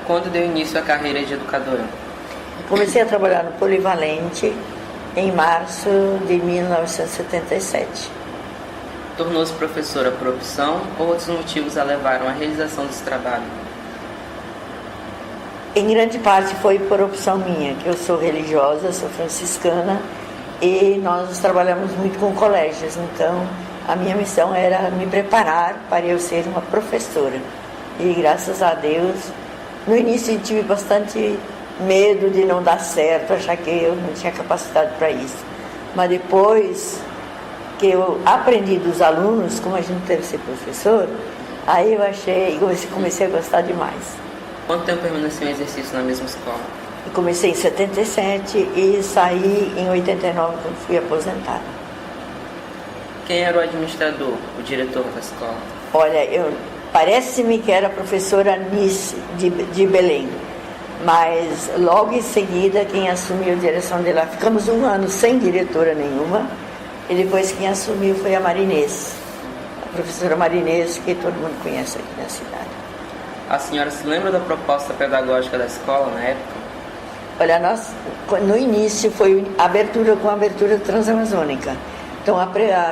Quando deu início à carreira de educadora? Comecei a trabalhar no Polivalente em março de 1977. Tornou-se professora por opção ou outros motivos a levaram à realização desse trabalho? Em grande parte foi por opção minha, que eu sou religiosa, sou franciscana, e nós trabalhamos muito com colégios, então a minha missão era me preparar para eu ser uma professora. E graças a Deus, no início eu tive bastante medo de não dar certo, achar que eu não tinha capacidade para isso. Mas depois que eu aprendi dos alunos como a gente deve ser professor, aí eu achei, comecei a gostar demais. Quanto tempo permaneceu em exercício na mesma escola? Eu comecei em 77 e saí em 89, quando fui aposentada. Quem era o administrador, o diretor da escola? Olha, parece-me que era a professora Nice de Belém, mas logo em seguida quem assumiu a direção de lá, ficamos um ano sem diretora nenhuma, e depois quem assumiu foi a Marinês, a professora Marinês, que todo mundo conhece aqui na cidade. A senhora se lembra da proposta pedagógica da escola na época? Olha, nós, no início foi abertura transamazônica. Então a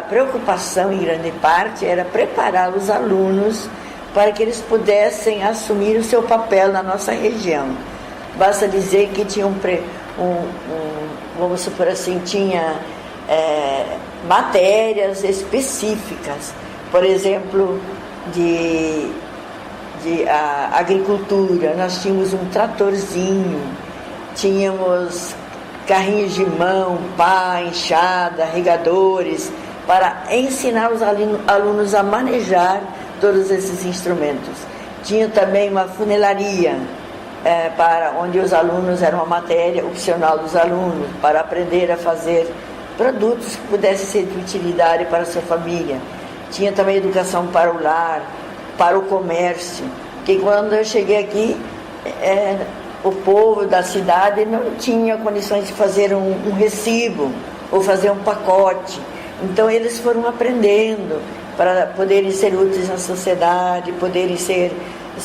preocupação em grande parte era preparar os alunos para que eles pudessem assumir o seu papel na nossa região. Basta dizer que tinha vamos supor assim, tinha matérias específicas, por exemplo, de agricultura. Nós tínhamos um tratorzinho, tínhamos carrinhos de mão, pá, enxada, regadores, para ensinar os alunos a manejar todos esses instrumentos. Tinha também uma funelaria, para onde os alunos, era uma matéria opcional dos alunos, para aprender a fazer produtos que pudessem ser de utilidade para a sua família. Tinha também educação para o lar, para o comércio, que quando eu cheguei aqui, o povo da cidade não tinha condições de fazer um recibo ou fazer um pacote. Então eles foram aprendendo para poderem ser úteis na sociedade, poderem se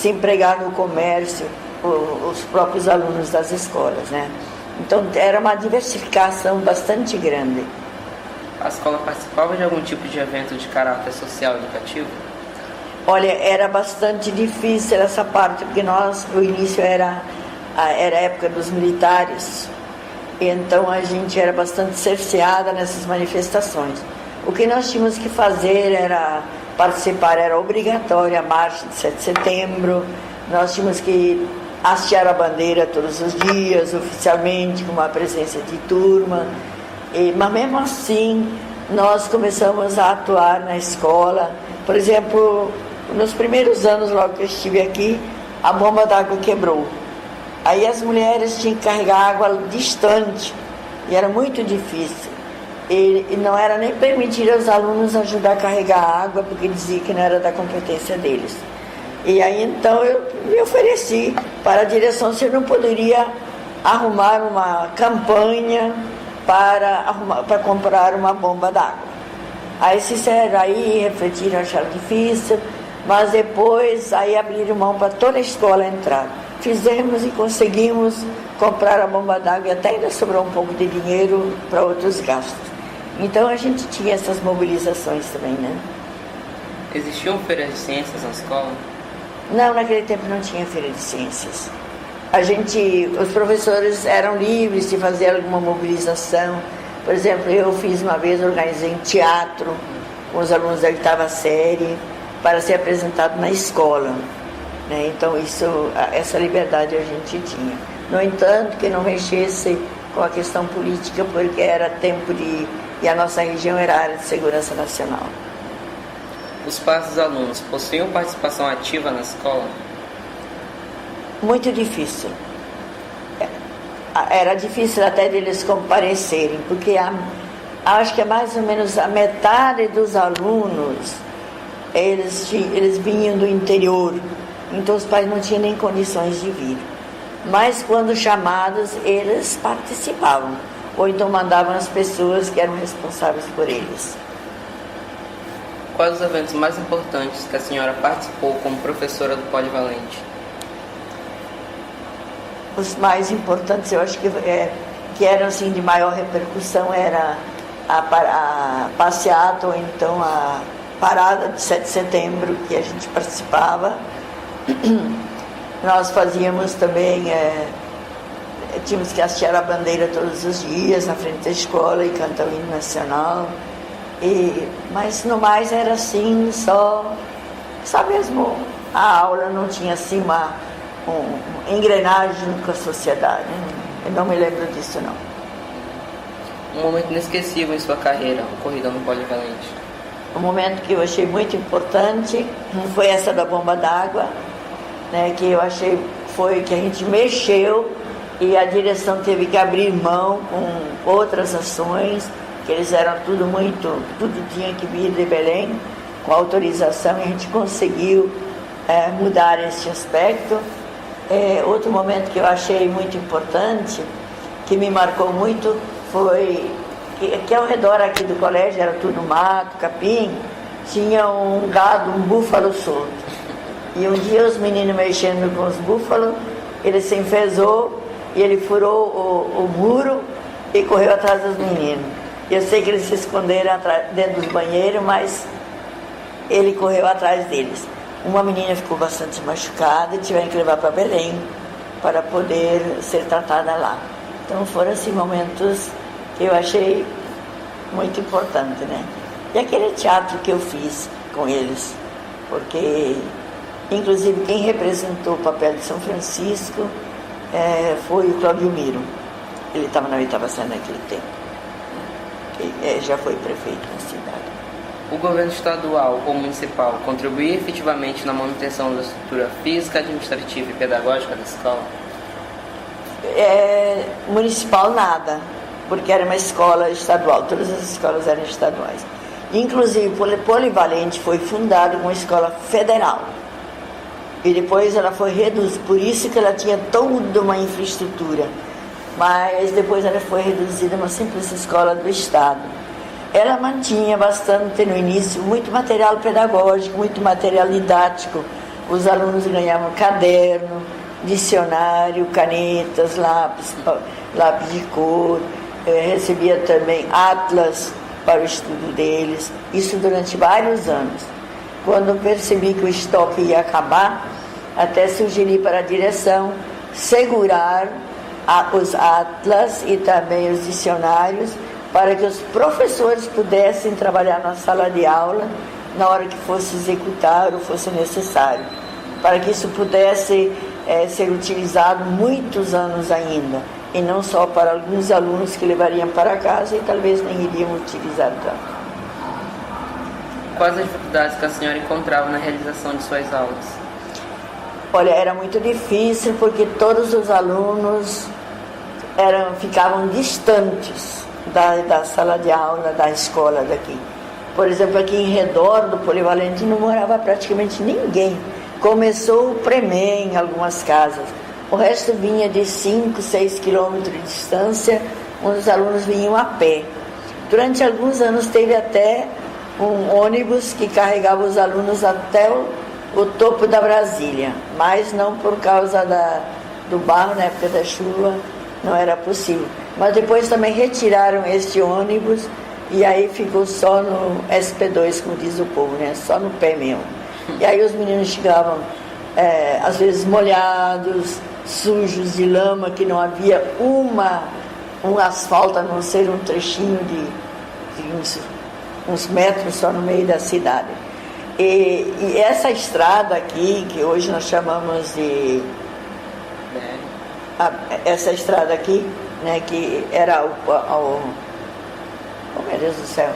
empregar no comércio, os próprios alunos das escolas, né? Então era uma diversificação bastante grande. A escola participava de algum tipo de evento de caráter social e educativo? Olha, era bastante difícil essa parte, porque o início era a época dos militares, então a gente era bastante cerceada nessas manifestações. O que nós tínhamos que fazer era participar, era obrigatória a marcha de 7 de setembro, nós tínhamos que hastear a bandeira todos os dias, oficialmente, com uma presença de turma, mas mesmo assim nós começamos a atuar na escola. Por exemplo, nos primeiros anos, logo que eu estive aqui, a bomba d'água quebrou. Aí as mulheres tinham que carregar água distante, e era muito difícil. E não era nem permitir aos alunos ajudar a carregar água, porque dizia que não era da competência deles. E aí então eu me ofereci para a direção se eu não poderia arrumar uma campanha para comprar uma bomba d'água. Aí refletiram, acharam difícil, mas depois aí abriram mão para toda a escola entrar. Fizemos e conseguimos comprar a bomba d'água e até ainda sobrou um pouco de dinheiro para outros gastos. Então a gente tinha essas mobilizações também, né? Existiam feiras de ciências na escola? Não, naquele tempo não tinha feira de ciências. Os professores eram livres de fazer alguma mobilização. Por exemplo, eu fiz uma vez, organizei um teatro com os alunos da 8ª série para ser apresentado na escola, né? Então essa liberdade a gente tinha. No entanto, que não mexesse com a questão política, porque era tempo e a nossa região era área de segurança nacional. Os pais dos alunos possuíam participação ativa na escola? Muito difícil. Era difícil até deles comparecerem, porque acho que mais ou menos a metade dos alunos, eles vinham do interior, então os pais não tinham nem condições de vir. Mas quando chamados, eles participavam, ou então mandavam as pessoas que eram responsáveis por eles. Quais os eventos mais importantes que a senhora participou como professora do Polivalente? os mais importantes, eu acho que eram assim, de maior repercussão, era a passeata, ou então a parada de 7 de setembro, que a gente participava. Nós fazíamos também, tínhamos que hastear a bandeira todos os dias na frente da escola e cantar o hino nacional. Mas no mais era assim, só mesmo a aula, não tinha assim uma engrenagem com a sociedade. Eu não me lembro disso, não. Um momento inesquecível em sua carreira, ocorrido no Polivalente. O momento que eu achei muito importante foi essa da bomba d'água, né, que eu achei foi que a gente mexeu e a direção teve que abrir mão com outras ações, que eles eram tudo tinha que vir de Belém com autorização, e a gente conseguiu mudar esse aspecto. Outro momento que eu achei muito importante, que me marcou muito, foi que ao redor aqui do colégio era tudo mato, capim, tinha um gado, um búfalo solto. E um dia os meninos mexendo com os búfalos, ele se enfezou e ele furou o muro e correu atrás dos meninos. Eu sei que eles se esconderam dentro dos banheiros, mas ele correu atrás deles. Uma menina ficou bastante machucada e tiveram que levar para Belém para poder ser tratada lá. Então foram assim momentos que eu achei muito importante, né? E aquele teatro que eu fiz com eles, porque inclusive quem representou o papel de São Francisco foi o Cláudio Miro. Ele estava na oitava série naquele tempo. Já foi prefeito na cidade. O governo estadual ou municipal contribuía efetivamente na manutenção da estrutura física, administrativa e pedagógica da escola? Municipal nada, porque era uma escola estadual, todas as escolas eram estaduais. Inclusive, Polivalente foi fundado como uma escola federal. E depois ela foi reduzida, por isso que ela tinha toda uma infraestrutura. Mas depois ela foi reduzida a uma simples escola do Estado. Ela mantinha bastante, no início, muito material pedagógico, muito material didático. Os alunos ganhavam caderno, dicionário, canetas, lápis de cor, recebia também atlas para o estudo deles, isso durante vários anos. Quando percebi que o estoque ia acabar, até sugeri para a direção segurar os atlas e também os dicionários para que os professores pudessem trabalhar na sala de aula na hora que fosse executar ou fosse necessário, para que isso pudesse ser utilizado muitos anos ainda, e não só para alguns alunos que levariam para casa e talvez nem iriam utilizar tanto. Quais as dificuldades que a senhora encontrava na realização de suas aulas? Olha, era muito difícil porque todos os alunos ficavam distantes da sala de aula, da escola daqui. Por exemplo, aqui em redor do Polivalente não morava praticamente ninguém. Começou o Premê em algumas casas. O resto vinha de 5, 6 quilômetros de distância, onde os alunos vinham a pé. Durante alguns anos teve até um ônibus que carregava os alunos até o topo da Brasília, mas não por causa do barro, na época da chuva, não era possível. Mas depois também retiraram este ônibus e aí ficou só no SP2, como diz o povo, né? Só no pé mesmo. E aí os meninos chegavam, às vezes molhados, sujos de lama, que não havia um asfalto, a não ser um trechinho de uns metros só no meio da cidade. E essa estrada aqui, que hoje nós chamamos de... essa estrada aqui, né, que era oh meu Deus do céu.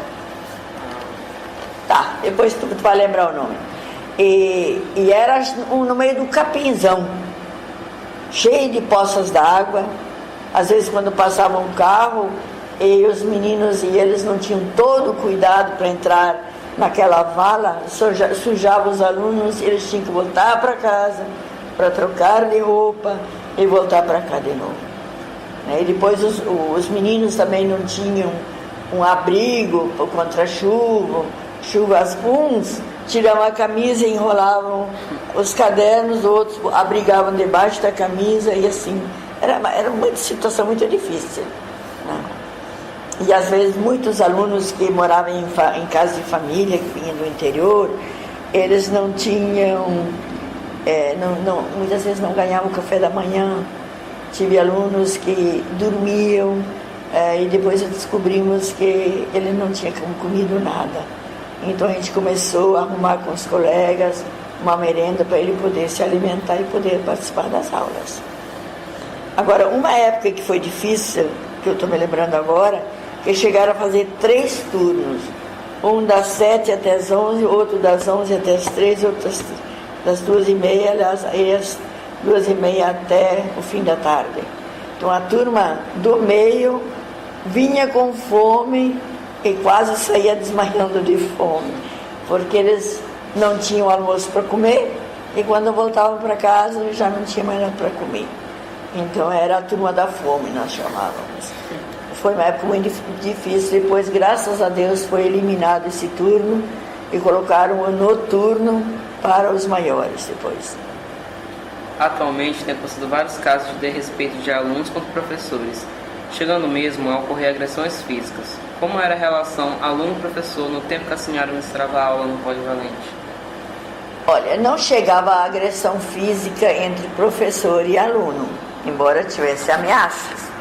Tá, depois tu vai lembrar o nome. E era no meio do capinzão, cheio de poças d'água. Às vezes quando passava um carro, e os meninos e eles não tinham todo o cuidado para entrar naquela vala, sujava os alunos, e eles tinham que voltar para casa para trocar de roupa e voltar para cá de novo. E depois os meninos também não tinham um abrigo contra a chuva, uns tiravam a camisa e enrolavam os cadernos, outros abrigavam debaixo da camisa, e assim era uma situação muito difícil, né? E às vezes muitos alunos que moravam em casa de família, que vinham do interior, eles não tinham, muitas vezes não ganhavam café da manhã. Tive alunos que dormiam, e depois descobrimos que eles não tinham comido nada. Então a gente começou a arrumar com os colegas uma merenda para ele poder se alimentar e poder participar das aulas. Agora, uma época que foi difícil, que eu estou me lembrando agora, que chegaram a fazer 3 turnos. Um das 7 até as 11, outro das 11 até as 13, outro das 2h30, aliás, e as 2h30 até o fim da tarde. Então a turma do meio vinha com fome e quase saía desmaiando de fome, porque eles não tinham almoço para comer e quando voltavam para casa já não tinha mais nada para comer. Então era a turma da fome, nós chamávamos. Foi uma época muito difícil. Depois, graças a Deus, foi eliminado esse turno e colocaram o noturno para os maiores depois. Atualmente tem acontecido vários casos de desrespeito de alunos contra professores, chegando mesmo a ocorrer agressões físicas. Como era a relação aluno-professor no tempo que a senhora ministrava a aula no Polivalente? Olha, não chegava a agressão física entre professor e aluno, embora tivesse ameaças.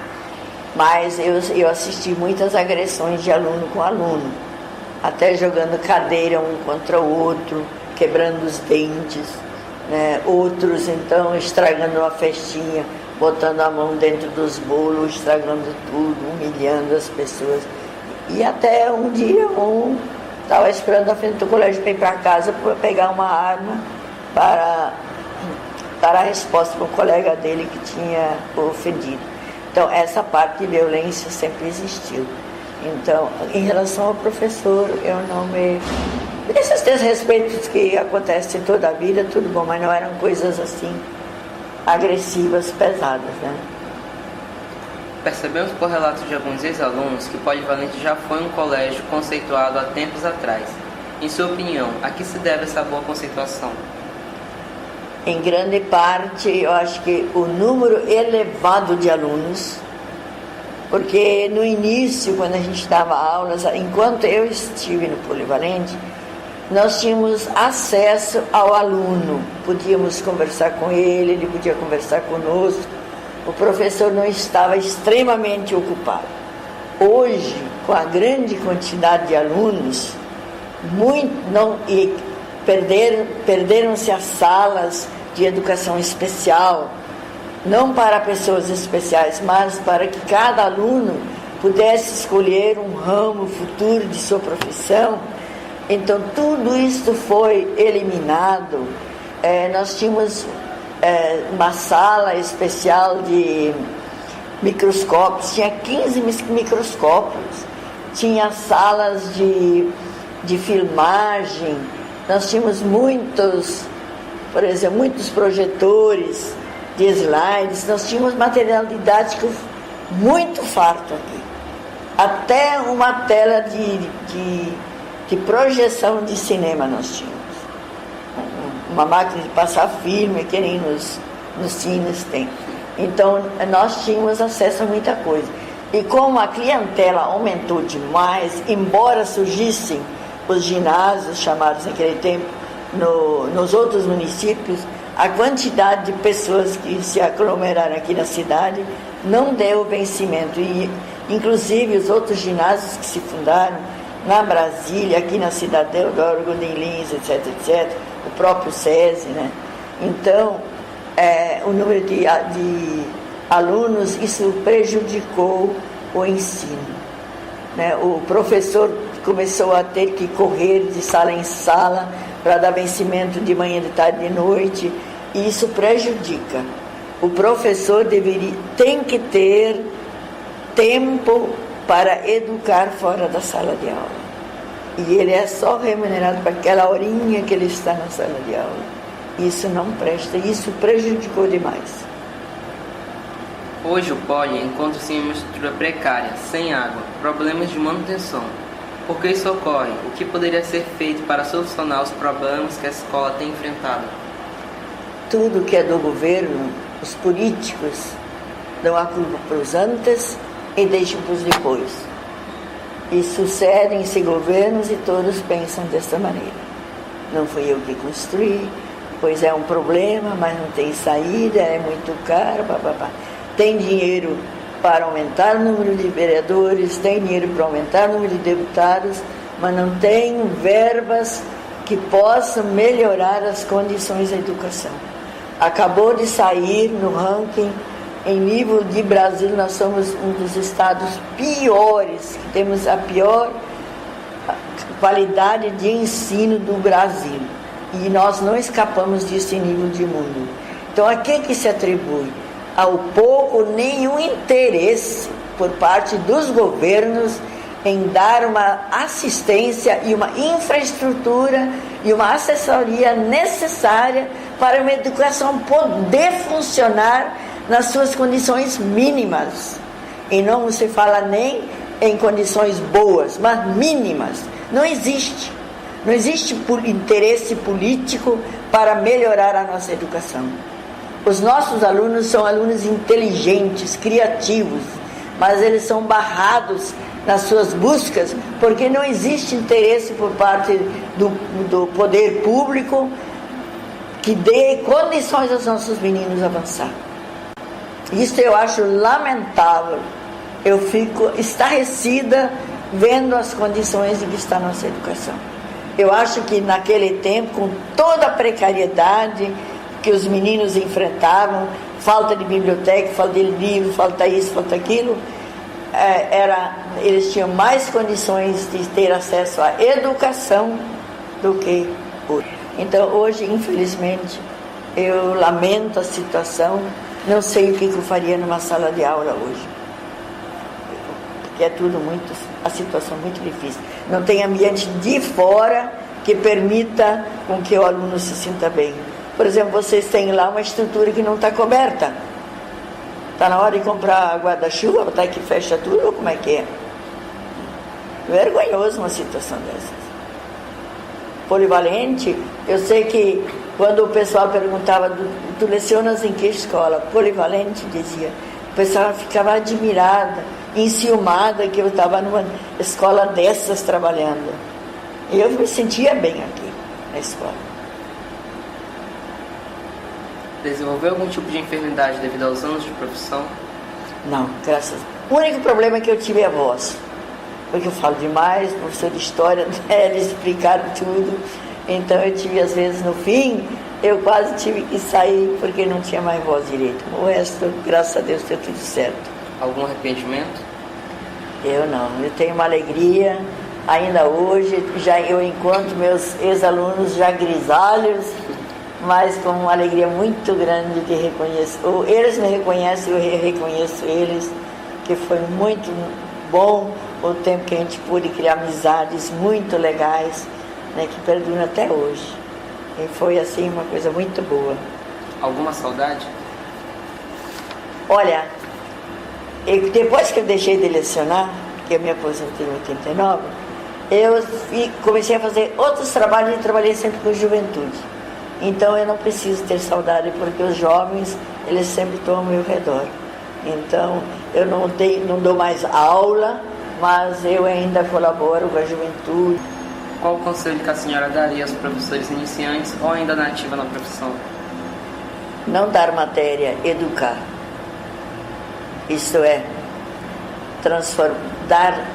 Mas eu assisti muitas agressões de aluno com aluno, até jogando cadeira um contra o outro, quebrando os dentes, né? Outros então estragando uma festinha, botando a mão dentro dos bolos, estragando tudo, humilhando as pessoas. E até um dia um estava esperando na frente do colégio para ir para casa para pegar uma arma para dar a resposta para o colega dele que tinha ofendido. Então, essa parte de violência sempre existiu. Então, em relação ao professor, eu não me... Esses desrespeitos que acontecem toda a vida, tudo bom, mas não eram coisas assim agressivas, pesadas, né? Percebemos por relatos de alguns ex-alunos que o Polivalente já foi um colégio conceituado há tempos atrás. Em sua opinião, a que se deve essa boa conceituação? Em grande parte, eu acho que o número elevado de alunos, porque no início, quando a gente dava aulas, enquanto eu estive no Polivalente, nós tínhamos acesso ao aluno, podíamos conversar com ele, ele podia conversar conosco, o professor não estava extremamente ocupado. Hoje, com a grande quantidade de alunos, perderam-se as salas de educação especial, não para pessoas especiais, mas para que cada aluno pudesse escolher um ramo futuro de sua profissão. Então tudo isso foi eliminado. Nós tínhamos uma sala especial de microscópios, tinha 15 microscópios, tinha salas de filmagem, nós tínhamos muitos projetores de slides, nós tínhamos material didático muito farto aqui. Até uma tela de projeção de cinema nós tínhamos. Uma máquina de passar filme, que nem nos cines tem. Então, nós tínhamos acesso a muita coisa. E como a clientela aumentou demais, embora surgissem os ginásios chamados naquele tempo nos outros municípios, a quantidade de pessoas que se aglomeraram aqui na cidade não deu vencimento. E, inclusive, os outros ginásios que se fundaram na Brasília, aqui na Cidade Deodoro, Godem Lins, etc., etc., o próprio SESI, né? Então, o número de alunos, isso prejudicou o ensino, né? O professor começou a ter que correr de sala em sala para dar vencimento de manhã, de tarde, de noite, e isso prejudica. O professor tem que ter tempo para educar fora da sala de aula. E ele é só remunerado para aquela horinha que ele está na sala de aula. Isso não presta, isso prejudicou demais. Hoje o Poli encontra-se em uma estrutura precária, sem água, problemas de manutenção. Por que isso ocorre? O que poderia ser feito para solucionar os problemas que a escola tem enfrentado? Tudo que é do governo, os políticos, dão a culpa para os antes e deixam para os depois. E sucedem-se governos e todos pensam desta maneira. Não fui eu que construí, pois é um problema, mas não tem saída, é muito caro, papapá. Tem dinheiro para aumentar o número de vereadores, tem dinheiro para aumentar o número de deputados, mas não tem verbas que possam melhorar as condições da educação. Acabou de sair no ranking, em nível de Brasil, nós somos um dos estados piores, que temos a pior qualidade de ensino do Brasil. E nós não escapamos disso em nível de mundo. Então, a que se atribui? Ao pouco nenhum interesse por parte dos governos em dar uma assistência e uma infraestrutura e uma assessoria necessária para uma educação poder funcionar nas suas condições mínimas. E não se fala nem em condições boas, mas mínimas. Não existe. Não existe interesse político para melhorar a nossa educação. Os nossos alunos são alunos inteligentes, criativos, mas eles são barrados nas suas buscas porque não existe interesse por parte do poder público que dê condições aos nossos meninos avançar. Isso eu acho lamentável. Eu fico estarrecida vendo as condições em que está a nossa educação. Eu acho que naquele tempo, com toda a precariedade que os meninos enfrentavam, falta de biblioteca, falta de livro, falta isso, falta aquilo, eles tinham mais condições de ter acesso à educação do que hoje. Então, hoje, infelizmente, eu lamento a situação, não sei o que eu faria numa sala de aula hoje, porque é tudo a situação muito difícil. Não tem ambiente de fora que permita com que o aluno se sinta bem. Por exemplo, vocês têm lá uma estrutura que não está coberta. Está na hora de comprar guarda-chuva, até que fecha tudo, ou como é que é? Vergonhoso uma situação dessas. Polivalente, eu sei que quando o pessoal perguntava, tu lecionas em que escola? Polivalente, dizia. O pessoal ficava admirada, enciumada que eu estava numa escola dessas trabalhando. E eu me sentia bem aqui, na escola. Desenvolveu algum tipo de enfermidade devido aos anos de profissão? Não, graças a Deus. O único problema que eu tive é a voz. Porque eu falo demais, professor de história, eles explicaram tudo. Então eu tive, às vezes, no fim, eu quase tive que sair porque não tinha mais voz direito. O resto, graças a Deus, deu tudo certo. Algum arrependimento? Eu não. Eu tenho uma alegria, ainda hoje, já eu encontro meus ex-alunos já grisalhos, mas com uma alegria muito grande de reconhecer. Eles me reconhecem, eu reconheço eles, que foi muito bom o tempo que a gente pôde criar amizades muito legais, né, que perduram até hoje. E foi, assim, uma coisa muito boa. Alguma saudade? Olha, depois que eu deixei de lecionar, que eu me aposentei em 89, eu comecei a fazer outros trabalhos e trabalhei sempre com juventude. Então eu não preciso ter saudade, porque os jovens, eles sempre estão ao meu redor. Então eu não dou mais aula, mas eu ainda colaboro com a juventude. Qual o conselho que a senhora daria aos professores iniciantes ou ainda nativa na profissão? Não dar matéria, educar. Isto é, dar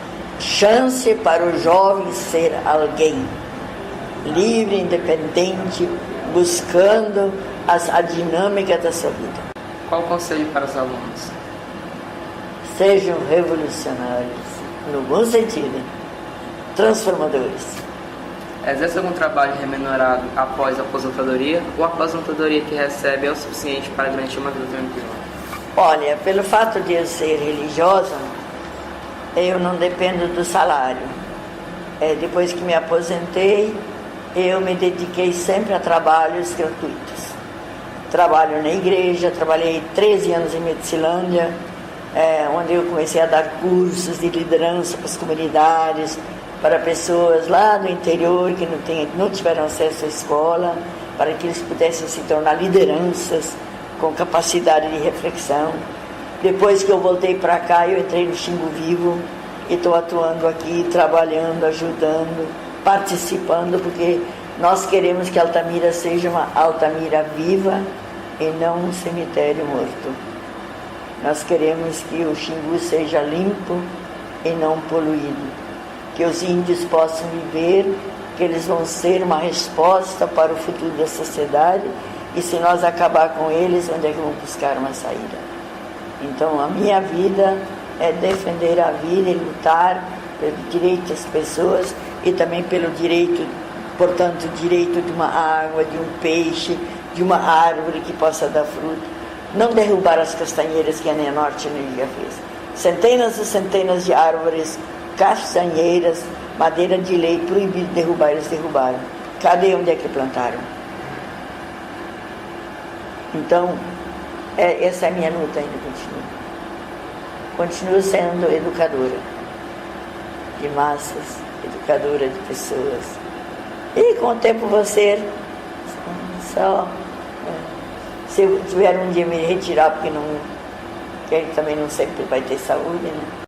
chance para o jovem ser alguém livre, independente, buscando a dinâmica da sua vida. Qual o conselho para os alunos? Sejam revolucionários, no bom sentido, transformadores. Exerce algum trabalho remunerado após a aposentadoria ou a aposentadoria que recebe é o suficiente para garantir uma vida tranquila? Olha, pelo fato de eu ser religiosa, eu não dependo do salário. Depois que me aposentei, eu me dediquei sempre a trabalhos gratuitos. Trabalho na igreja, trabalhei 13 anos em Medicilândia, onde eu comecei a dar cursos de liderança para as comunidades, para pessoas lá do interior que não tiveram acesso à escola, para que eles pudessem se tornar lideranças com capacidade de reflexão. Depois que eu voltei para cá, eu entrei no Xingu Vivo e estou atuando aqui, trabalhando, ajudando, participando, porque nós queremos que Altamira seja uma Altamira viva e não um cemitério morto. Nós queremos que o Xingu seja limpo e não poluído, que os índios possam viver, que eles vão ser uma resposta para o futuro da sociedade, e se nós acabar com eles, onde é que vão buscar uma saída? Então a minha vida é defender a vida e lutar pelo direito das pessoas e também pelo direito, portanto, o direito de uma água, de um peixe, de uma árvore que possa dar fruto. Não derrubar as castanheiras que a Nenorte Energia fez. Centenas e centenas de árvores, castanheiras, madeira de lei, proibido derrubar, eles derrubaram. Cadê onde é que plantaram? Então, essa é a minha luta ainda continua. Continuo sendo educadora de massas, educadora de pessoas. E com o tempo vou ser só... se eu tiver um dia me retirar, porque também não sempre vai ter saúde, né?